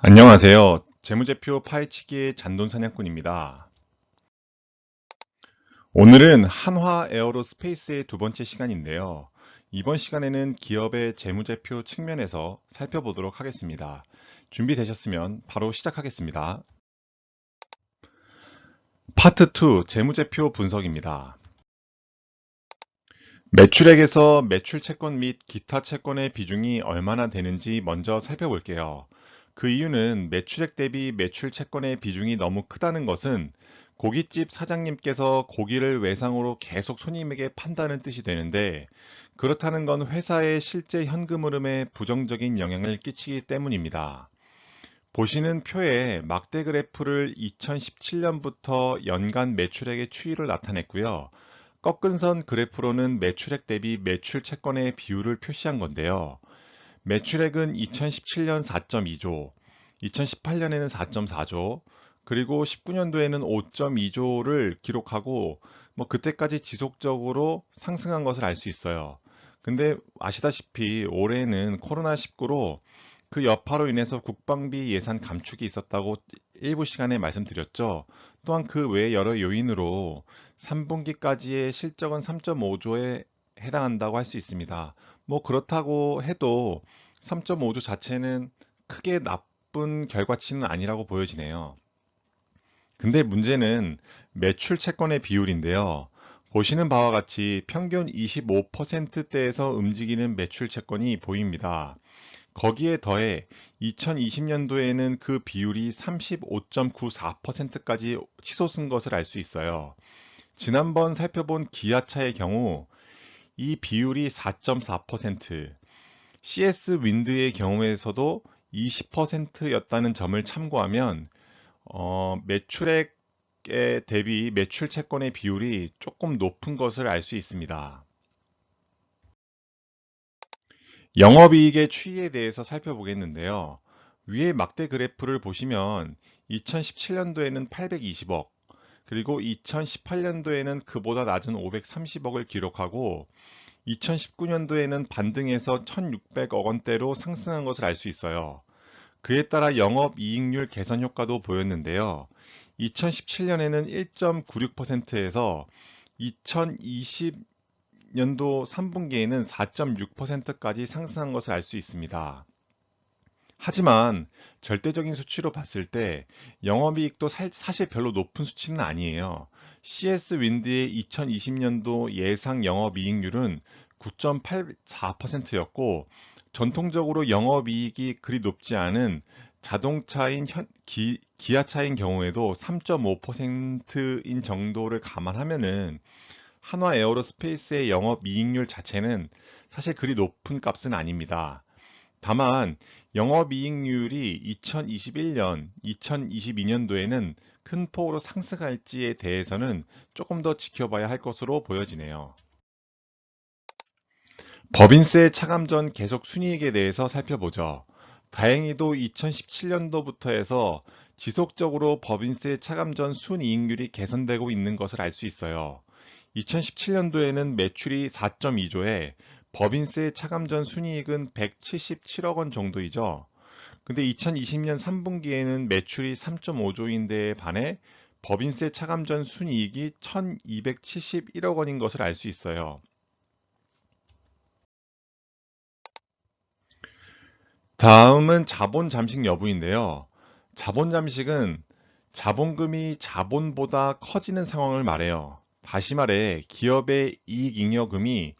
안녕하세요. 재무제표 파헤치기의 잔돈 사냥꾼입니다. 오늘은 한화 에어로스페이스의 두 번째 시간인데요. 이번 시간에는 기업의 재무제표 측면에서 살펴보도록 하겠습니다. 준비되셨으면 바로 시작하겠습니다. 파트 2 재무제표 분석입니다. 매출액에서 매출 채권 및 기타 채권의 비중이 얼마나 되는지 먼저 살펴볼게요. 그 이유는 매출액 대비 매출 채권의 비중이 너무 크다는 것은 고깃집 사장님께서 고기를 외상으로 계속 손님에게 판다는 뜻이 되는데, 그렇다는 건 회사의 실제 현금 흐름에 부정적인 영향을 끼치기 때문입니다. 보시는 표에 막대 그래프를 2017년부터 연간 매출액의 추이를 나타냈고요. 꺾은 선 그래프로는 매출액 대비 매출 채권의 비율을 표시한 건데요. 매출액은 2017년 4.2조, 2018년에는 4.4조, 그리고 19년도에는 5.2조를 기록하고 그때까지 지속적으로 상승한 것을 알 수 있어요. 근데 아시다시피 올해는 코로나19로 그 여파로 인해서 국방비 예산 감축이 있었다고 일부 시간에 말씀드렸죠. 또한 그 외 여러 요인으로 3분기까지의 실적은 3.5조에 해당한다고 할 수 있습니다. 그렇다고 해도 3.5조 자체는 크게 나쁜 결과치는 아니라고 보여지네요. 근데 문제는 매출 채권의 비율인데요. 보시는 바와 같이 평균 25%대에서 움직이는 매출 채권이 보입니다. 거기에 더해 2020년도에는 그 비율이 35.94%까지 치솟은 것을 알 수 있어요. 지난번 살펴본 기아차의 경우 이 비율이 4.4%, CS 윈드의 경우에서도 20%였다는 점을 참고하면 매출액에 대비 매출 채권의 비율이 조금 높은 것을 알 수 있습니다. 영업이익의 추이에 대해서 살펴보겠는데요. 위에 막대 그래프를 보시면 2017년도에는 820억, 그리고 2018년도에는 그보다 낮은 530억을 기록하고 2019년도에는 반등해서 1,600억 원대로 상승한 것을 알 수 있어요. 그에 따라 영업이익률 개선 효과도 보였는데요. 2017년에는 1.96%에서 2020년도 3분기에는 4.6%까지 상승한 것을 알 수 있습니다. 하지만 절대적인 수치로 봤을 때 영업이익도 사실 별로 높은 수치는 아니에요. CS 윈드의 2020년도 예상 영업이익률은 9.84%였고, 전통적으로 영업이익이 그리 높지 않은 자동차인 기아차인 경우에도 3.5%인 정도를 감안하면은 한화 에어로스페이스의 영업이익률 자체는 사실 그리 높은 값은 아닙니다. 다만 영업이익률이 2021년, 2022년도에는 큰 폭으로 상승할지에 대해서는 조금 더 지켜봐야 할 것으로 보여지네요. 법인세 차감 전 계속 순이익에 대해서 살펴보죠. 다행히도 2017년도부터 해서 지속적으로 법인세 차감 전 순이익률이 개선되고 있는 것을 알 수 있어요. 2017년도에는 매출이 4.2조에 법인세 차감 전 순이익은 177억 원 정도이죠. 근데 2020년 3분기에는 매출이 3.5조인데에 반해 법인세 차감 전 순이익이 1271억 원인 것을 알 수 있어요. 다음은 자본 잠식 여부인데요. 자본 잠식은 자본금이 자본보다 커지는 상황을 말해요. 다시 말해 기업의 이익잉여금이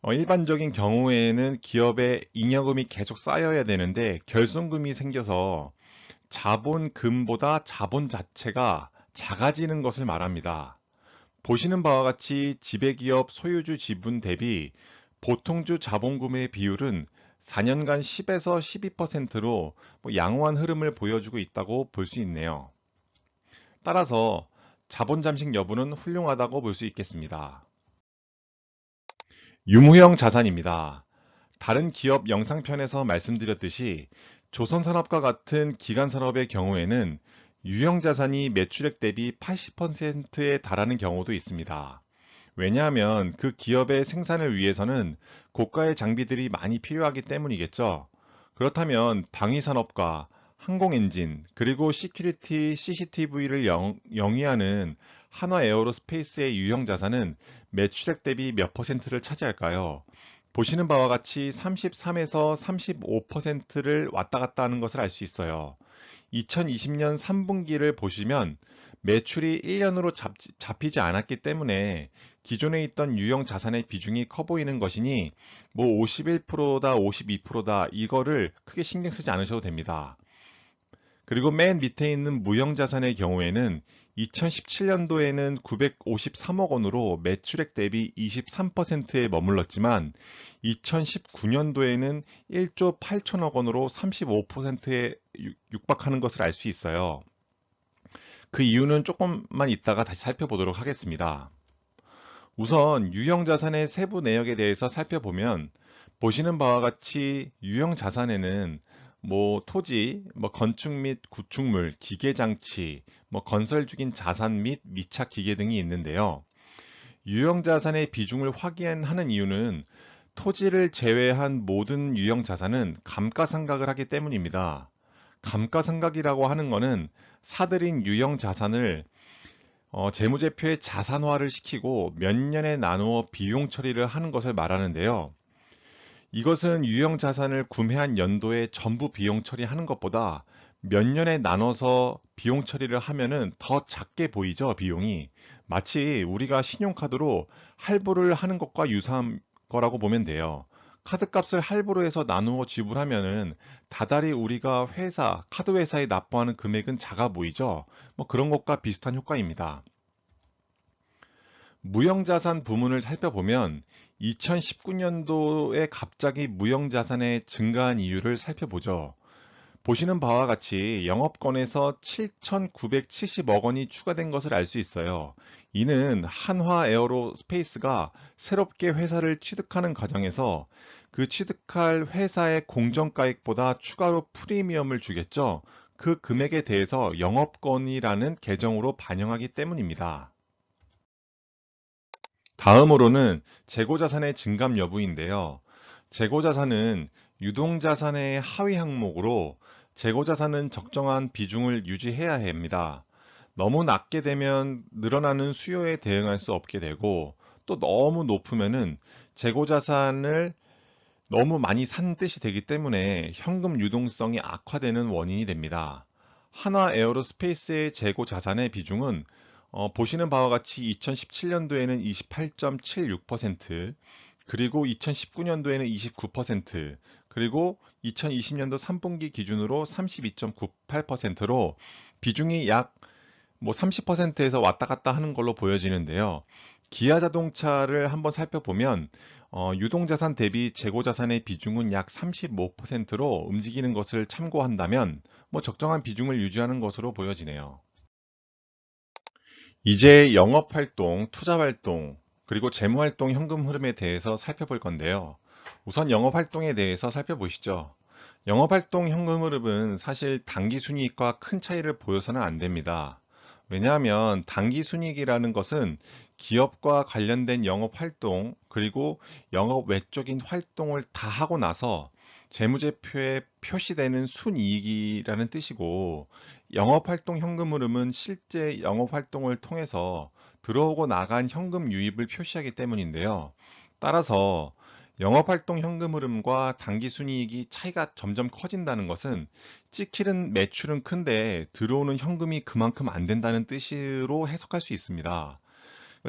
일반적인 경우에는 기업의 잉여금이 계속 쌓여야 되는데 결손금이 생겨서 자본금보다 자본 자체가 작아지는 것을 말합니다. 보시는 바와 같이 지배기업 소유주 지분 대비 보통주 자본금의 비율은 4년간 10에서 12%로 양호한 흐름을 보여주고 있다고 볼 수 있네요. 따라서 자본 잠식 여부는 훌륭하다고 볼 수 있겠습니다. 유무형 자산입니다. 다른 기업 영상편에서 말씀드렸듯이 조선산업과 같은 기간산업의 경우에는 유형 자산이 매출액 대비 80%에 달하는 경우도 있습니다. 왜냐하면 그 기업의 생산을 위해서는 고가의 장비들이 많이 필요하기 때문이겠죠. 그렇다면 방위산업과 항공엔진, 그리고 시큐리티 CCTV를 영위하는 한화 에어로스페이스의 유형 자산은 매출액 대비 몇 퍼센트를 차지할까요? 보시는 바와 같이 33에서 35%를 왔다 갔다 하는 것을 알 수 있어요. 2020년 3분기를 보시면 매출이 1년으로 잡히지 않았기 때문에 기존에 있던 유형 자산의 비중이 커 보이는 것이니 뭐 51%다, 52%다 이거를 크게 신경 쓰지 않으셔도 됩니다. 그리고 맨 밑에 있는 무형 자산의 경우에는 2017년도에는 953억 원으로 매출액 대비 23%에 머물렀지만 2019년도에는 1조 8천억 원으로 35%에 육박하는 것을 알 수 있어요. 그 이유는 조금만 이따가 다시 살펴보도록 하겠습니다. 우선 유형 자산의 세부 내역에 대해서 살펴보면 보시는 바와 같이 유형 자산에는 뭐 토지, 뭐 건축 및 구축물, 기계 장치, 뭐 건설 중인 자산 및 미착 기계 등이 있는데요. 유형 자산의 비중을 확인하는 이유는 토지를 제외한 모든 유형 자산은 감가상각을 하기 때문입니다. 감가상각이라고 하는 것은 사들인 유형 자산을 재무제표에 자산화를 시키고 몇 년에 나누어 비용 처리를 하는 것을 말하는데요. 이것은 유형 자산을 구매한 연도에 전부 비용 처리하는 것보다 몇 년에 나눠서 비용 처리를 하면은 더 작게 보이죠, 비용이. 마치 우리가 신용카드로 할부를 하는 것과 유사한 거라고 보면 돼요. 카드값을 할부로 해서 나누어 지불하면은 다달이 우리가 카드 회사에 납부하는 금액은 작아 보이죠. 뭐 그런 것과 비슷한 효과입니다. 무형자산 부문을 살펴보면 2019년도에 갑자기 무형자산의 증가한 이유를 살펴보죠. 보시는 바와 같이 영업권에서 7,970억 원이 추가된 것을 알 수 있어요. 이는 한화 에어로스페이스가 새롭게 회사를 취득하는 과정에서 그 취득할 회사의 공정가액보다 추가로 프리미엄을 주겠죠. 그 금액에 대해서 영업권이라는 계정으로 반영하기 때문입니다. 다음으로는 재고자산의 증감 여부인데요. 재고자산은 유동자산의 하위 항목으로 재고자산은 적정한 비중을 유지해야 합니다. 너무 낮게 되면 늘어나는 수요에 대응할 수 없게 되고 또 너무 높으면은 재고자산을 너무 많이 산 뜻이 되기 때문에 현금 유동성이 악화되는 원인이 됩니다. 한화 에어로스페이스의 재고 자산의 비중은 보시는 바와 같이 2017년도에는 28.76%, 그리고 2019년도에는 29%, 그리고 2020년도 3분기 기준으로 32.98%로 비중이 약 30%에서 왔다 갔다 하는 걸로 보여지는데요. 기아 자동차를 한번 살펴보면 유동자산 대비 재고자산의 비중은 약 35%로 움직이는 것을 참고한다면 적정한 비중을 유지하는 것으로 보여지네요. 이제 영업활동, 투자활동, 그리고 재무활동 현금 흐름에 대해서 살펴볼 건데요. 우선 영업활동에 대해서 살펴보시죠. 영업활동 현금 흐름은 사실 당기순이익과 큰 차이를 보여서는 안 됩니다. 왜냐하면 당기순이익이라는 것은 기업과 관련된 영업활동 그리고 영업 외적인 활동을 다 하고 나서 재무제표에 표시되는 순이익이라는 뜻이고, 영업활동 현금 흐름은 실제 영업활동을 통해서 들어오고 나간 현금 유입을 표시하기 때문인데요. 따라서 영업활동 현금 흐름과 당기순이익이 차이가 점점 커진다는 것은 찍히는 매출은 큰데 들어오는 현금이 그만큼 안 된다는 뜻으로 해석할 수 있습니다.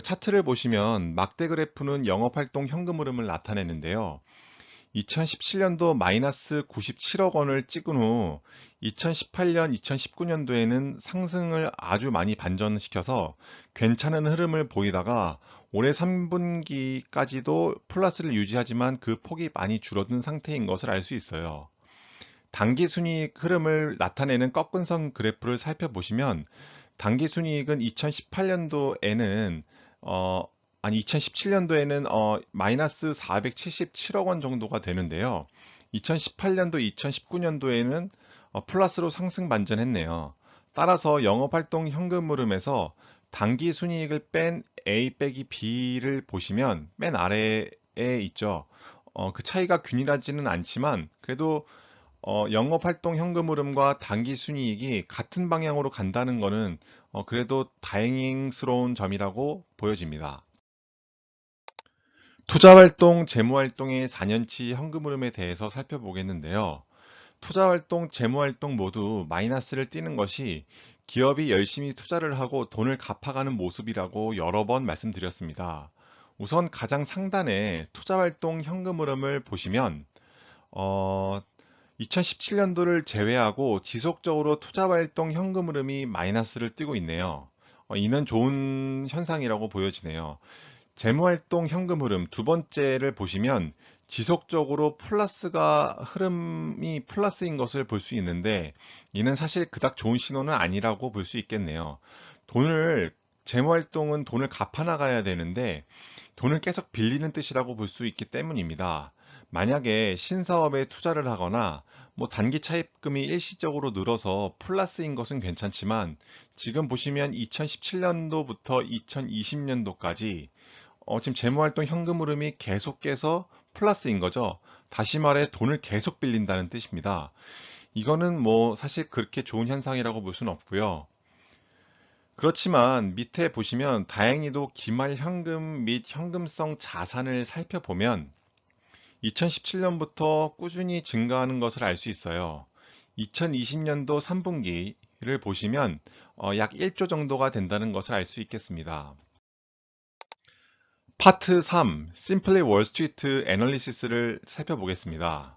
차트를 보시면 막대 그래프는 영업활동 현금 흐름을 나타내는데요. 2017년도 마이너스 97억 원을 찍은 후 2018년, 2019년도에는 상승을 아주 많이 반전시켜서 괜찮은 흐름을 보이다가 올해 3분기까지도 플러스를 유지하지만 그 폭이 많이 줄어든 상태인 것을 알 수 있어요. 당기순이익 흐름을 나타내는 꺾은선 그래프를 살펴보시면 당기순이익은 2018년도에는 2017년도에는 마이너스 477억 원 정도가 되는데요. 2018년도, 2019년도에는 플러스로 상승 반전했네요. 따라서 영업활동 현금 흐름에서 당기순이익을 뺀 A 빼기 B를 보시면 맨 아래에 있죠. 그 차이가 균일하지는 않지만 그래도 영업활동 현금 흐름과 단기 순이익이 같은 방향으로 간다는 것은 그래도 다행스러운 점이라고 보여집니다. 투자활동, 재무활동의 4년치 현금 흐름에 대해서 살펴보겠는데요. 투자활동, 재무활동 모두 마이너스를 띠는 것이 기업이 열심히 투자를 하고 돈을 갚아가는 모습이라고 여러 번 말씀드렸습니다. 우선 가장 상단에 투자활동 현금 흐름을 보시면 어, 2017년도를 제외하고 지속적으로 투자활동 현금 흐름이 마이너스를 띠고 있네요. 이는 좋은 현상이라고 보여지네요. 재무활동 현금 흐름 두 번째를 보시면 지속적으로 흐름이 플러스인 것을 볼 수 있는데 이는 사실 그닥 좋은 신호는 아니라고 볼 수 있겠네요. 돈을 재무활동은 돈을 갚아 나가야 되는데 돈을 계속 빌리는 뜻이라고 볼 수 있기 때문입니다. 만약에 신사업에 투자를 하거나 단기 차입금이 일시적으로 늘어서 플러스인 것은 괜찮지만 지금 보시면 2017년도부터 2020년도까지 지금 재무활동 현금 흐름이 계속해서 플러스인 거죠. 다시 말해 돈을 계속 빌린다는 뜻입니다. 이거는 사실 그렇게 좋은 현상이라고 볼 수는 없고요. 그렇지만 밑에 보시면 다행히도 기말 현금 및 현금성 자산을 살펴보면 2017년부터 꾸준히 증가하는 것을 알 수 있어요. 2020년도 3분기를 보시면 약 1조 정도가 된다는 것을 알 수 있겠습니다. 파트 3, Simply Wall Street Analysis를 살펴보겠습니다.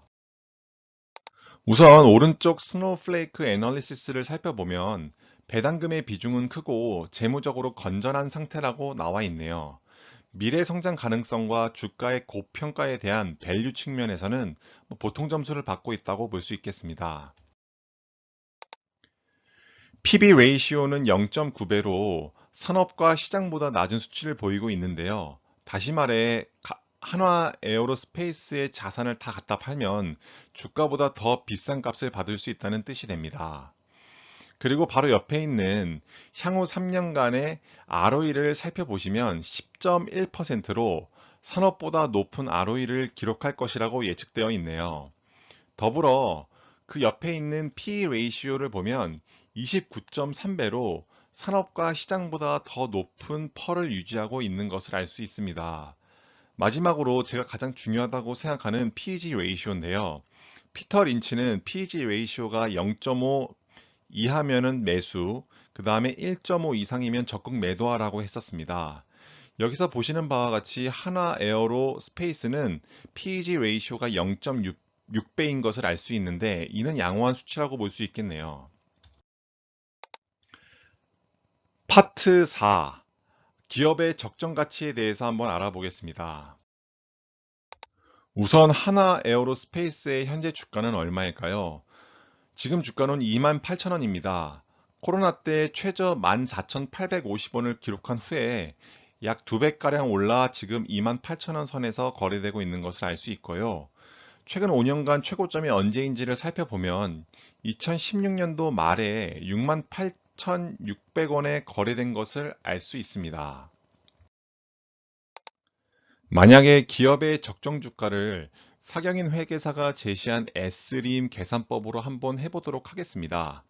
우선 오른쪽 스노우플레이크 애널리시스를 살펴보면 배당금의 비중은 크고 재무적으로 건전한 상태라고 나와 있네요. 미래 성장 가능성과 주가의 고평가에 대한 밸류 측면에서는 보통 점수를 받고 있다고 볼 수 있겠습니다. PB 레이시오는 0.9배로 산업과 시장보다 낮은 수치를 보이고 있는데요. 다시 말해 한화 에어로스페이스의 자산을 다 갖다 팔면 주가보다 더 비싼 값을 받을 수 있다는 뜻이 됩니다. 그리고 바로 옆에 있는 향후 3년간의 ROE를 살펴보시면 10.1%로 산업보다 높은 ROE를 기록할 것이라고 예측되어 있네요. 더불어 그 옆에 있는 PE 레이시오를 보면 29.3배로 산업과 시장보다 더 높은 펄을 유지하고 있는 것을 알 수 있습니다. 마지막으로 제가 가장 중요하다고 생각하는 PEG 레이시오인데요. 피터 린치는 PEG 레이시오가 0.5 이하면은 매수, 그 다음에 1.5 이상이면 적극 매도하라고 했었습니다. 여기서 보시는 바와 같이 하나 에어로 스페이스는 PEG 레이시오가 0.6배인 것을 알 수 있는데 이는 양호한 수치라고 볼 수 있겠네요. 파트 4. 기업의 적정 가치에 대해서 한번 알아보겠습니다. 우선 하나 에어로스페이스의 현재 주가는 얼마일까요? 지금 주가는 28,000원입니다. 코로나 때 최저 14,850원을 기록한 후에 약 2배가량 올라 지금 28,000원 선에서 거래되고 있는 것을 알 수 있고요. 최근 5년간 최고점이 언제인지를 살펴보면 2016년도 말에 68,600원에 거래된 것을 알 수 있습니다. 만약에 기업의 적정 주가를 사경인 회계사가 제시한 S림 계산법으로 한번 해보도록 하겠습니다.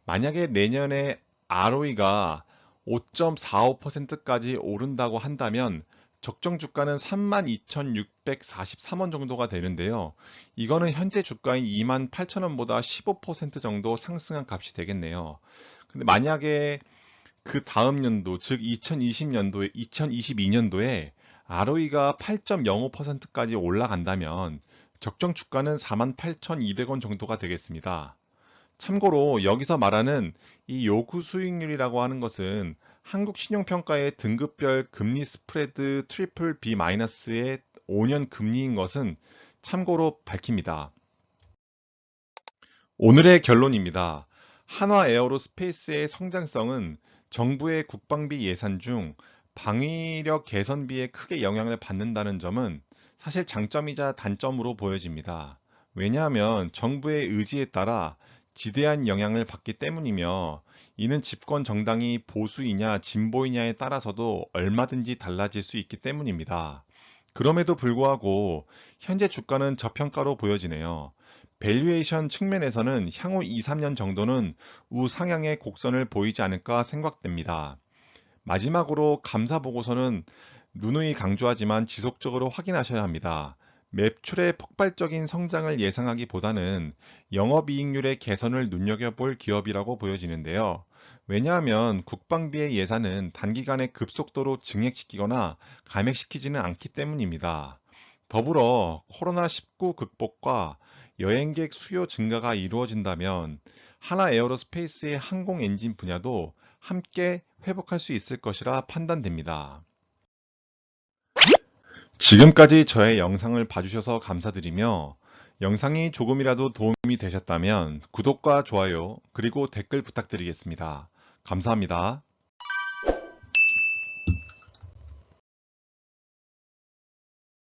만약에 내년에 ROE가 5.45%까지 오른다고 한다면 적정 주가는 32,643원 정도가 되는데요. 이거는 현재 주가인 28,000원보다 15% 정도 상승한 값이 되겠네요. 근데 만약에 그 다음 연도, 즉 2022년도에 ROE가 8.05%까지 올라간다면 적정 주가는 48,200원 정도가 되겠습니다. 참고로 여기서 말하는 이 요구 수익률이라고 하는 것은 한국 신용평가의 등급별 금리 스프레드 트리플 B-의 5년 금리인 것은 참고로 밝힙니다. 오늘의 결론입니다. 한화 에어로스페이스의 성장성은 정부의 국방비 예산 중 방위력 개선비에 크게 영향을 받는다는 점은 사실 장점이자 단점으로 보여집니다. 왜냐하면 정부의 의지에 따라 지대한 영향을 받기 때문이며 이는 집권 정당이 보수이냐 진보이냐에 따라서도 얼마든지 달라질 수 있기 때문입니다. 그럼에도 불구하고 현재 주가는 저평가로 보여지네요. 밸류에이션 측면에서는 향후 2, 3년 정도는 우상향의 곡선을 보이지 않을까 생각됩니다. 마지막으로 감사 보고서는 누누이 강조하지만 지속적으로 확인하셔야 합니다. 매출의 폭발적인 성장을 예상하기보다는 영업이익률의 개선을 눈여겨볼 기업이라고 보여지는데요. 왜냐하면 국방비의 예산은 단기간에 급속도로 증액시키거나 감액시키지는 않기 때문입니다. 더불어 코로나19 극복과 여행객 수요 증가가 이루어진다면 하나 에어로스페이스의 항공 엔진 분야도 함께 회복할 수 있을 것이라 판단됩니다. 지금까지 저의 영상을 봐주셔서 감사드리며 영상이 조금이라도 도움이 되셨다면 구독과 좋아요 그리고 댓글 부탁드리겠습니다. 감사합니다.